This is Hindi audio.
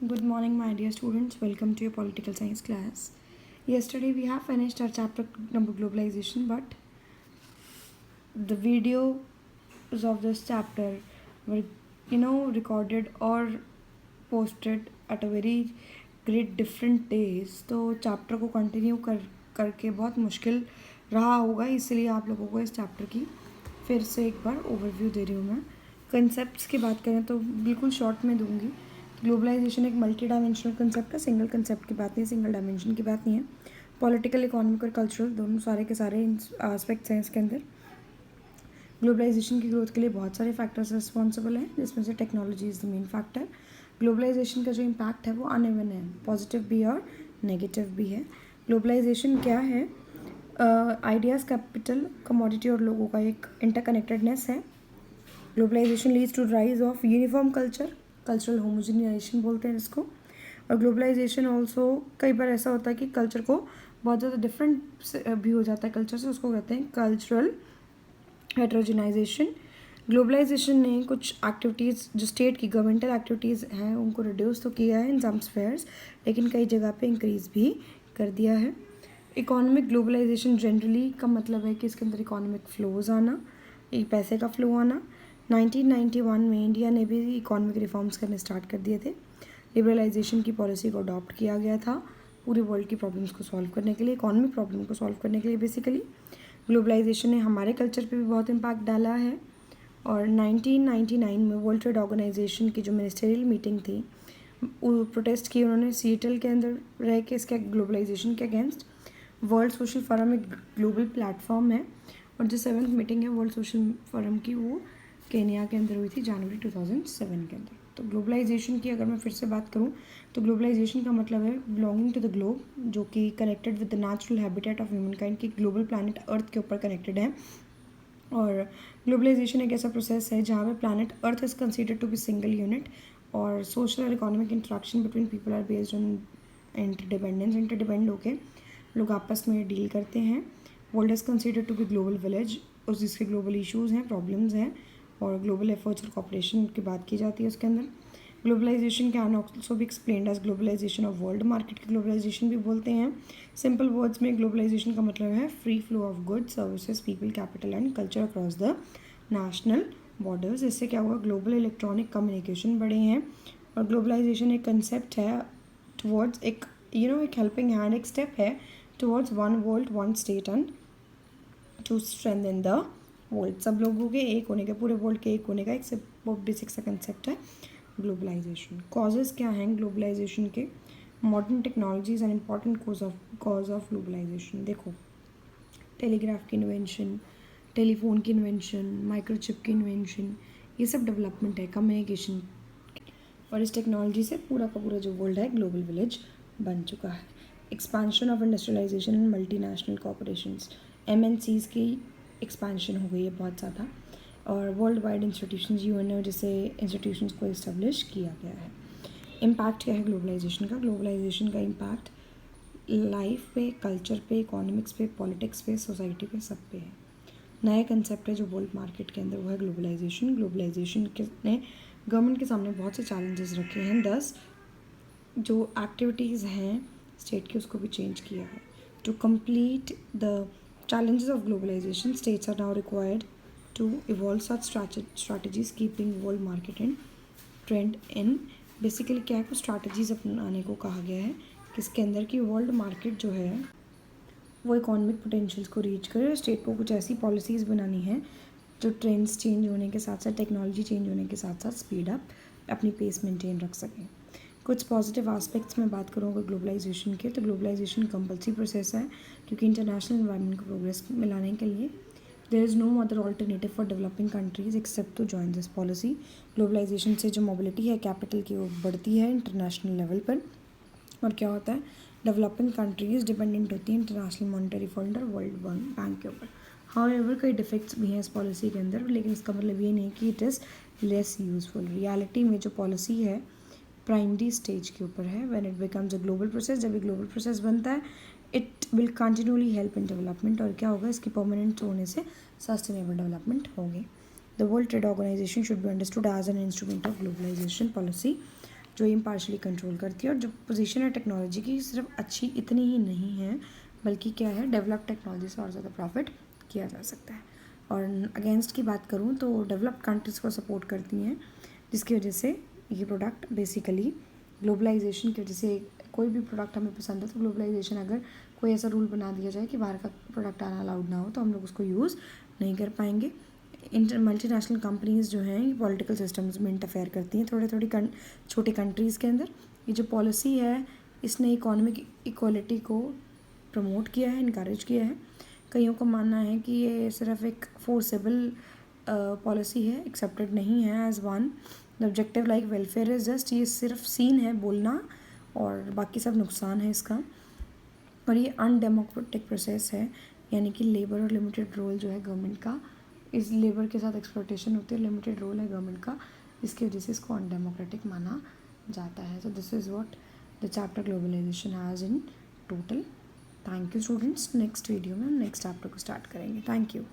Good morning, my dear students. Welcome to your political science class. Yesterday we have finished our chapter number globalization, but the videos of this chapter were, recorded or posted at a very great different days. तो चैप्टर को कंटिन्यू करके बहुत मुश्किल रहा होगा, इसलिए आप लोगों को इस चैप्टर की फिर से एक बार ओवरव्यू दे रही हूँ मैं. कंसेप्ट्स की बात करें तो बिल्कुल शॉर्ट में दूंगी. ग्लोबलाइजेशन एक मल्टी डायमेंशनल कंसेप्ट है, सिंगल कंसेप्ट की बात नहीं, सिंगल डायमेंशन की बात नहीं है. पॉलिटिकल, इकोनॉमिक और कल्चरल दोनों सारे के सारे एस्पेक्ट्स हैं इसके अंदर. ग्लोबलाइजेशन की ग्रोथ के लिए बहुत सारे फैक्टर्स रिस्पॉन्सिबल हैं, जिसमें से technology is the main factor. Globalization का जो इम्पैक्ट है वो अनइवन है, पॉजिटिव भी है और नेगेटिव भी है. ग्लोबलाइजेशन क्या है? आइडियाज़, कैपिटल, कमोडिटी और लोगों का एक इंटरकनेक्टेडनेस है. Globalization leads to rise of uniform cultural homogenization बोलते हैं इसको. और ग्लोबलाइजेशन ऑल्सो कई बार ऐसा होता है कि कल्चर को बहुत ज़्यादा डिफरेंट भी हो जाता है कल्चर से, उसको कहते हैं कल्चरल हेट्रोजेनाइजेशन. ग्लोबलाइजेशन ने कुछ एक्टिविटीज़ जो स्टेट की गवर्नमेंटल एक्टिविटीज़ हैं उनको रिड्यूस तो किया है इन सम स्फेयर्स, लेकिन कई जगह पे इंक्रीज़ भी कर दिया है. इकोनॉमिक ग्लोबलाइजेशन जनरली का मतलब है कि इसके अंदर इकोनॉमिक फ्लोज आना, एक पैसे का फ्लो आना. 1991 में इंडिया ने भी इकोनॉमिक रिफॉर्म्स करने स्टार्ट कर दिए थे. लिबरलाइजेशन की पॉलिसी को अडॉप्ट किया गया था पूरे वर्ल्ड की प्रॉब्लम्स को सॉल्व करने के लिए, इकोनॉमिक प्रॉब्लम को सॉल्व करने के लिए बेसिकली. ग्लोबलाइजेशन ने हमारे कल्चर पे भी बहुत इम्पैक्ट डाला है. और 1999 में वर्ल्ड ट्रेड ऑर्गेनाइजेशन की जो मिनिस्टरियल मीटिंग थी, प्रोटेस्ट किए उन्होंने सीएटल के अंदर रह के इसके ग्लोबलाइजेशन के अगेंस्ट. वर्ल्ड सोशल फोरम एक ग्लोबल प्लेटफॉर्म है, और जो 7th मीटिंग है वर्ल्ड सोशल फोरम की वो केनिया के अंदर हुई थी जनवरी 2007 के अंदर. तो ग्लोबलाइजेशन की अगर मैं फिर से बात करूं तो ग्लोबलाइजेशन का मतलब है बिलोंगिंग टू द ग्लोब, जो कि connected with the natural habitat of human kind की ग्लोबल प्लानट अर्थ के ऊपर कनेक्टेड है. और ग्लोबलाइजेशन एक ऐसा प्रोसेस है जहाँ पे planet earth is considered to be single unit, और सोशल और economic interaction between people are based on interdepend होके लोग आपस में डील करते हैं. World is considered to be global village, उस जिसके ग्लोबल इशूज़ हैं, प्रॉब्लम्स हैं, और ग्लोबल एफर्ट्स और कॉपरेशन की बात की जाती है उसके अंदर. ग्लोबलाइजेशन कैन ऑल्सो भी explained as globalization of world market की ग्लोबलाइजेशन भी बोलते हैं. सिंपल वर्ड्स में ग्लोबलाइजेशन का मतलब है free flow of goods, services, people, capital and culture across the national borders. इससे क्या हुआ? ग्लोबल इलेक्ट्रॉनिक कम्युनिकेशन बढ़े हैं. और ग्लोबलाइजेशन एक कंसेप्ट है टुवर्ड्स एक एक हेल्पिंग हैंड, एक स्टेप है towards one world one state and to strengthen the world. सब लोगों के एक होने का, पूरे वर्ल्ड के एक होने का एक बहुत बेसिक सा कंसेप्ट है ग्लोबलाइजेशन. कॉजेज़ क्या हैं ग्लोबलाइजेशन के? Modern technologies and important cause of globalization. देखो, टेलीग्राफ की इन्वेंशन, टेलीफोन की इन्वेंशन, माइक्रोचिप की इन्वेंशन, ये सब डेवलपमेंट है कम्युनिकेशन. और इस टेक्नोलॉजी से पूरा का पूरा जो वर्ल्ड है ग्लोबल विलेज बन चुका है. Expansion of industrialization and multi national corporations, MNCs की एक्सपांशन हो गई है बहुत ज़्यादा. और वर्ल्ड वाइड इंस्टीट्यूशंस, UN जैसे इंस्टीट्यूशंस को इस्टेब्लिश किया गया है. इम्पैक्ट क्या है ग्लोबलाइजेशन का? ग्लोबलाइजेशन का इम्पैक्ट लाइफ पे, कल्चर पे, इकोनॉमिक्स पे, पॉलिटिक्स पे, सोसाइटी पे, सब पे है. नया कंसेप्ट है जो वर्ल्ड मार्केट के अंदर, वो है ग्लोबलाइजेशन. ग्लोबलाइजेशन ने गवर्नमेंट के सामने बहुत से चैलेंजेस रखे हैं, 10 जो एक्टिविटीज़ हैं स्टेट की उसको भी चेंज किया है. To complete the challenges of globalization, states are now required to evolve such strategies keeping world market and trend in. Basically क्या है, कुछ स्ट्रैटेजीज अपनाने को कहा गया है किसके अंदर कि वर्ल्ड मार्केट जो है वो इकोनॉमिक पोटेंशियल्स को रीच करे. स्टेट को कुछ ऐसी पॉलिसीज़ बनानी है जो ट्रेंड्स चेंज होने के साथ साथ, टेक्नोलॉजी चेंज होने के साथ साथ स्पीड अप अपनी पेस मेंटेन रख सकें. कुछ पॉजिटिव एस्पेक्ट्स में बात करूँ अगर ग्लोबलाइजेशन के, तो ग्लोबलाइजेशन कंपल्सरी प्रोसेस है, क्योंकि इंटरनेशनल एनवायरनमेंट को प्रोग्रेस में लाने के लिए there is no other alternative for developing countries except to join this policy. Globalization से जो मोबिलिटी है कैपिटल की वो बढ़ती है इंटरनेशनल लेवल पर. और क्या होता है, डेवलपिंग कंट्रीज डिपेंडेंट होती है इंटरनेशनल मॉनिटरी फंड और वर्ल्ड बैंक के ऊपर. हाउएवर कई डिफेक्ट्स भी हैं इस पॉलिसी के अंदर, लेकिन इसका मतलब ये नहीं कि it is less useful. Reality में जो पॉलिसी है प्राइमरी स्टेज के ऊपर है. When it becomes a global process, जब एक ग्लोबल प्रोसेस बनता है, it will continuously help in development. और क्या होगा, इसकी परमानेंट होने से सस्टेनेबल डेवलपमेंट होगी. The world trade organisation should be understood as an instrument of globalisation policy. जो इम्पार्शली कंट्रोल करती है। और जो पोजीशन है टेक्नोलॉजी की सिर्फ अच्छी इतनी ही नहीं है, बल्कि क्या है, डेवलप टेक्नोलॉजी से और ज़्यादा प्रॉफिट किया जा सकता है। और अगेंस्ट की बात करूँ तो डेवलप्ड कंट्रीज़ को सपोर्ट करती हैं, जिसकी वजह से ये प्रोडक्ट बेसिकली ग्लोबलाइजेशन की वजह से, कोई भी प्रोडक्ट हमें पसंद है तो ग्लोबलाइजेशन अगर कोई ऐसा रूल बना दिया जाए कि बाहर का प्रोडक्ट आना अलाउड ना हो तो हम लोग उसको यूज़ नहीं कर पाएंगे। मल्टीनेशनल कंपनीज़ जो हैं ये पॉलिटिकल सिस्टम्स में इंटरफेयर करती हैं थोड़ी छोटे कंट्रीज़ के अंदर। ये जो पॉलिसी है इसने इकोनॉमिक इक्वलिटी को प्रमोट किया है, इनकरेज किया है। कईयों का मानना है कि ये सिर्फ एक फोर्सेबल पॉलिसी है, एक्सेप्टेड नहीं है as one. The objective like welfare is just, ये सिर्फ सीन है बोलना और बाकी सब नुकसान है इसका। और ये अनडेमोक्रेटिक प्रोसेस है, यानी कि लेबर और लिमिटेड रोल जो है गवर्नमेंट का, इस लेबर के साथ एक्सप्लॉयटेशन होती है, लिमिटेड रोल है गवर्नमेंट का, इसकी वजह से इसको अनडेमोक्रेटिक माना जाता है। So this is what the chapter globalisation has in total. Thank you students. Next video में हम नेक्स्ट चैप्टर को स्टार्ट करेंगे। Thank you.